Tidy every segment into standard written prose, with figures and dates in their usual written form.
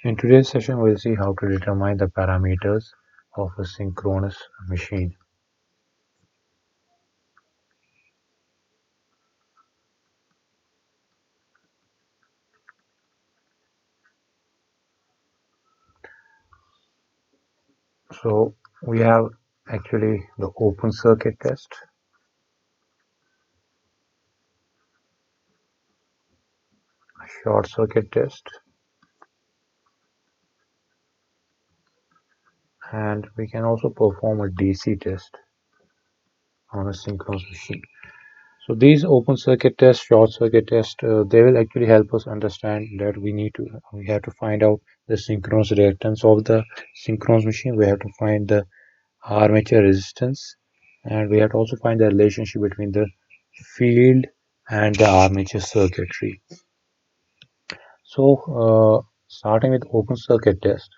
In today's session, we'll see how to determine the parameters of a synchronous machine. So we have actually the open circuit test, a short circuit test, and we can also perform a DC test on a synchronous machine. So these open circuit tests, short circuit tests, they will actually help us understand that we have to find out the synchronous reactance of the synchronous machine. We have to find the armature resistance, and we have to also find the relationship between the field and the armature circuitry. So starting with open circuit test,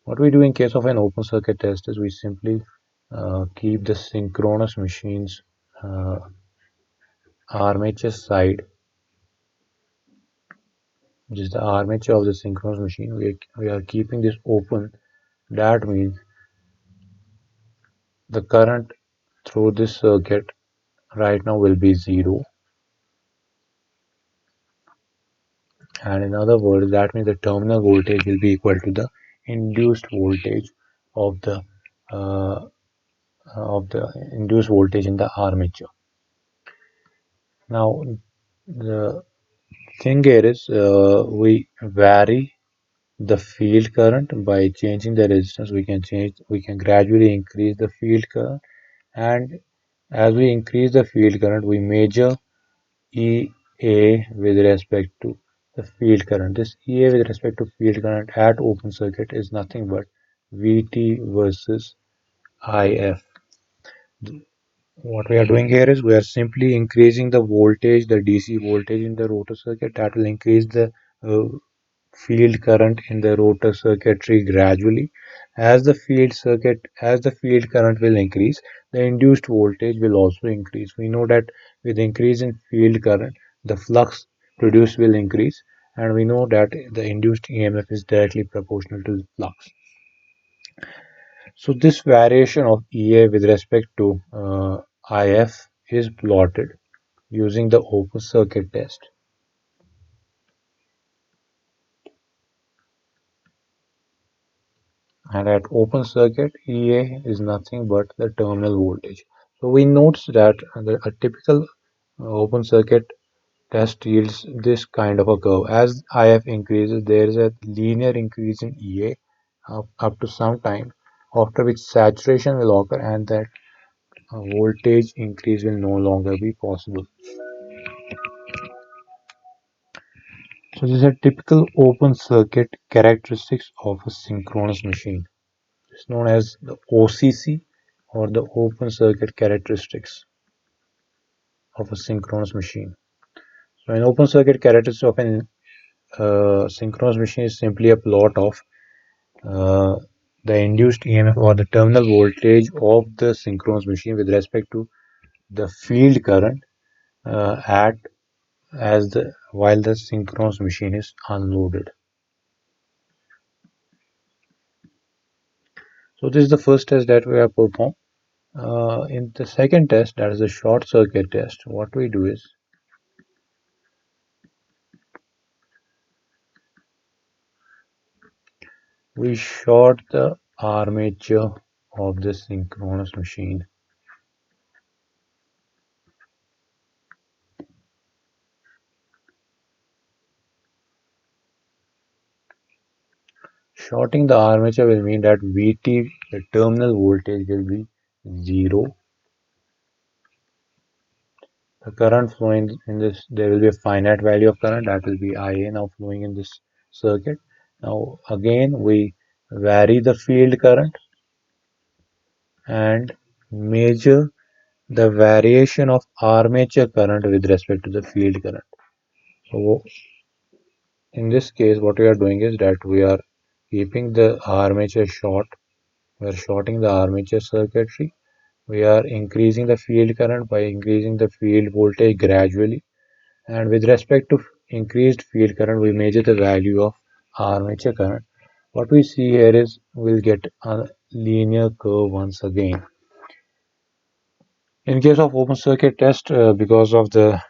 what we do in case of an open circuit test is we simply keep the synchronous machine's uh, armature side, which is the armature of the synchronous machine. We are keeping this open. That means the current through this circuit right now will be zero. And in other words, that means the terminal voltage will be equal to the induced voltage of the uh, induced voltage in the armature. Now, the thing here is we vary the field current by changing the resistance. We can gradually increase the field current, and as we increase the field current, we measure EA with respect to the field current. This EA with respect to field current at open circuit is nothing but VT versus IF. What we are doing here is we are simply increasing the voltage, the DC voltage in the rotor circuit. That will increase the uh, field current in the rotor circuitry gradually. As the field current will increase, the induced voltage will also increase. We know that with increase in field current, the flux produced will increase, and we know that the induced EMF is directly proportional to the flux. So this variation of EA with respect to IF is plotted using the open circuit test. And at open circuit, EA is nothing but the terminal voltage. So we notice that a typical open circuit test yields this kind of a curve. As IF increases, there is a linear increase in EA up to some time, after which saturation will occur and that voltage increase will no longer be possible. So these are typical open circuit characteristics of a synchronous machine. It's known as the OCC, or the open circuit characteristics of a synchronous machine. So an open circuit characteristic of an synchronous machine is simply a plot of uh, the induced EMF or the terminal voltage of the synchronous machine with respect to the field current at as the while the synchronous machine is unloaded. So this is the first test that we have performed. In the second test, that is the short circuit test, what we do is we short the armature of the synchronous machine. Shorting the armature will mean that Vt, the terminal voltage, will be zero. The current flowing in this, there will be a finite value of current, that will be Ia now flowing in this circuit. Now again we vary the field current and measure the variation of armature current with respect to the field current. So in this case, what we are doing is that we are keeping the armature short. We are shorting the armature circuitry. We are increasing the field current by increasing the field voltage gradually. And with respect to increased field current, we measure the value of armature current. What we see here is we'll get a linear curve once again. In case of open circuit test, because of the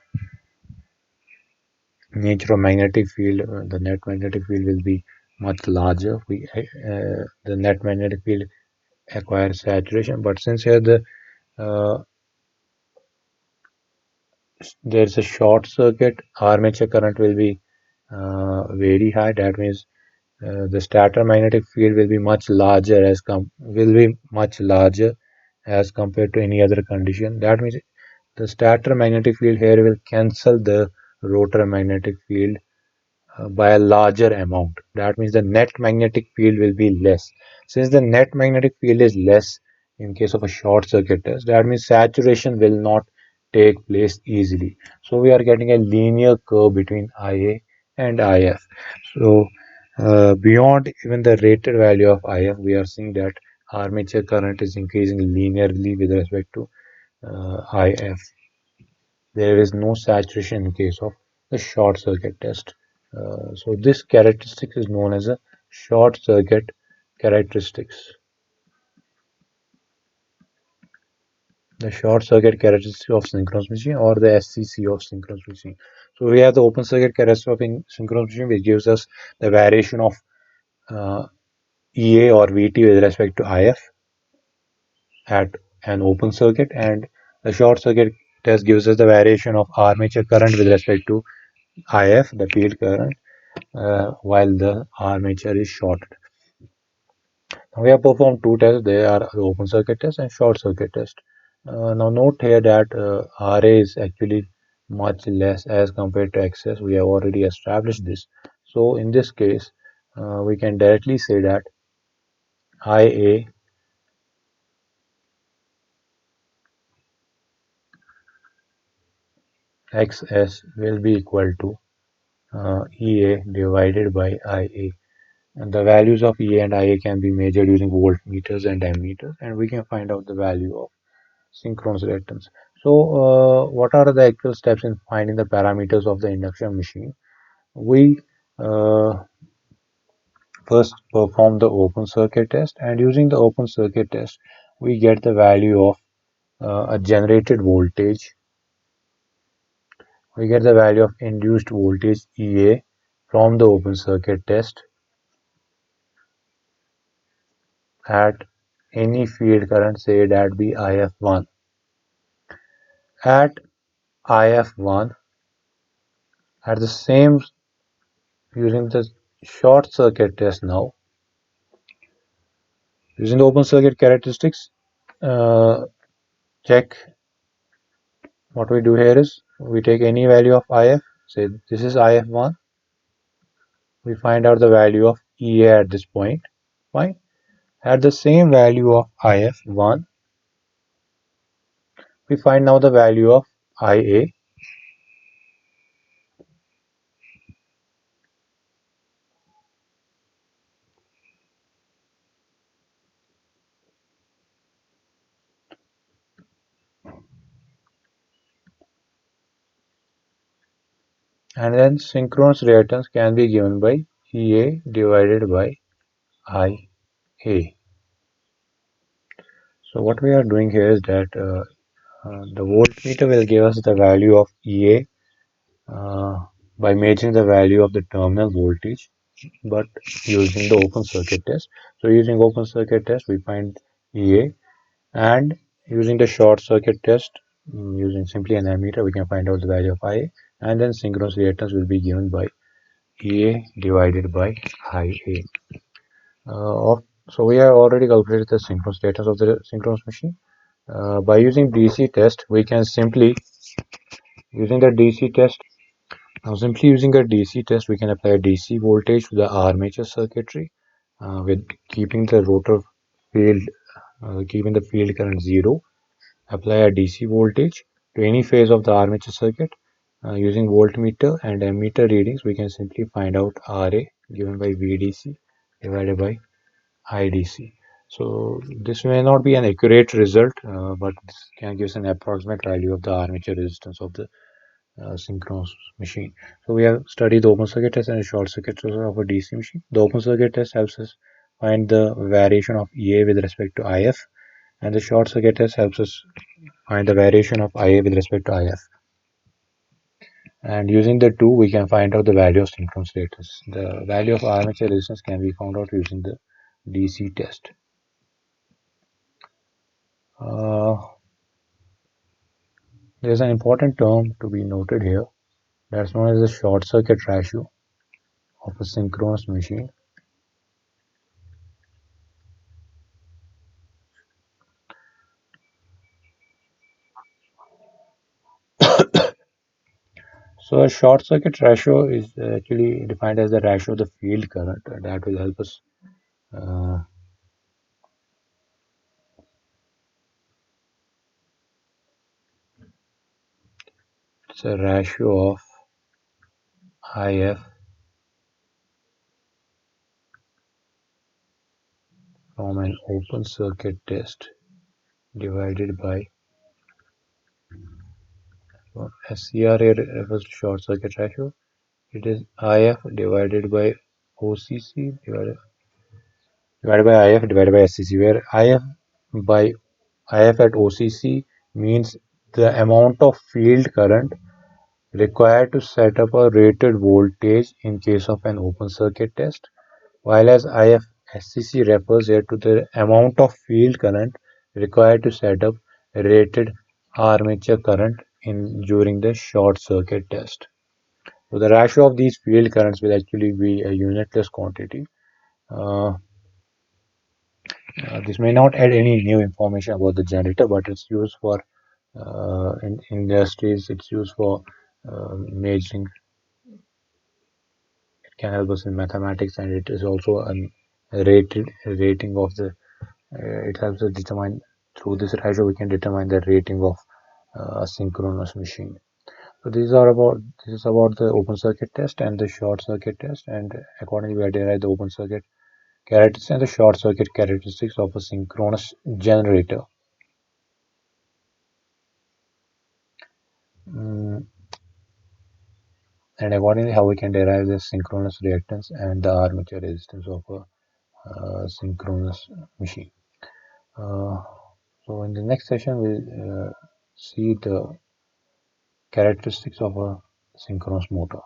nature of magnetic field, the net magnetic field will be much larger. The net magnetic field acquires saturation, but since here uh, there's a short circuit, armature current will be very high. That means the stator magnetic field will be much larger as compared to any other condition. That means the stator magnetic field here will cancel the rotor magnetic field by a larger amount. That means the net magnetic field will be less. Since the net magnetic field is less in case of a short circuit test, that means saturation will not take place easily. So we are getting a linear curve between IA and IF. So beyond even the rated value of IF, we are seeing that armature current is increasing linearly with respect to IF. There is no saturation in case of the short circuit test. So this characteristic is known as a short circuit characteristics. The short circuit characteristic of synchronous machine, or the SCC of synchronous machine. So we have the open circuit characteristic of synchronous machine, which gives us the variation of uh, EA or VT with respect to IF at an open circuit, and the short circuit test gives us the variation of armature current with respect to IF, the field current, while the armature is shorted. Now we have performed two tests. They are the open circuit test and short circuit test. Now note here that RA is actually much less as compared to XS. We have already established this. So in this case, we can directly say that IA XS will be equal to EA divided by IA. And the values of EA and IA can be measured using voltmeters and ammeters, and we can find out the value of synchronous reactance. So, what are the actual steps in finding the parameters of the induction machine? We first perform the open circuit test, and using the open circuit test, we get the value of a generated voltage. We get the value of induced voltage EA from the open circuit test at any field current, say that be IF1. At IF1, at the same using the short circuit test now, using the open circuit characteristics, uh, check what we do here is we take any value of IF, say this is IF1, we find out the value of EA at this point. Fine. At the same value of IF1, we find now the value of IA, and then synchronous reactance can be given by EA divided by IA. So what we are doing here is that the voltmeter will give us the value of EA by measuring the value of the terminal voltage, but using the open circuit test. So using open circuit test, we find EA, and using the short circuit test, using simply an ammeter, we can find out the value of IA, and then synchronous reactance will be given by EA divided by IA. So we have already calculated the synchronous status of the synchronous machine. By using DC test, we can simply using the DC test. Now, simply using a DC test, we can apply a DC voltage to the armature circuitry with keeping the rotor field, keeping the field current zero. Apply a DC voltage to any phase of the armature circuit. Using voltmeter and ammeter readings, we can simply find out RA given by VDC divided by IDC. So this may not be an accurate result, but this can give us an approximate value of the armature resistance of the synchronous machine. So we have studied the open circuit test and the short circuit test of a DC machine. The open circuit test helps us find the variation of EA with respect to IF, and the short circuit test helps us find the variation of IA with respect to IF. And using the two, we can find out the value of synchronous status. The value of armature resistance can be found out using the DC test. Uh, there's an important term to be noted here that's known as the short circuit ratio of a synchronous machine. So a short circuit ratio is actually defined as the ratio of the field current that will help us. Uh, it's a ratio of IF from an open circuit test divided by SCR refers to short circuit ratio. It is IF divided by OCC divided by IF divided by SCC, where IF at OCC means the amount of field current required to set up a rated voltage in case of an open circuit test, while as IF SCC refers here to the amount of field current required to set up rated armature current in during the short circuit test. So the ratio of these field currents will actually be a unitless quantity. Uh, this may not add any new information about the generator, but it's used for in industries. It's used for measuring. It can help us in mathematics, and it is also a rating of the. It helps us determine through this ratio we can determine the rating of a synchronous machine. So this is about the open circuit test and the short circuit test, and accordingly we derived the open circuit characteristics and the short circuit characteristics of a synchronous generator. Mm, and accordingly how we can derive the synchronous reactance and the armature resistance of a synchronous machine. Uh, so in the next session we'll see the characteristics of a synchronous motor.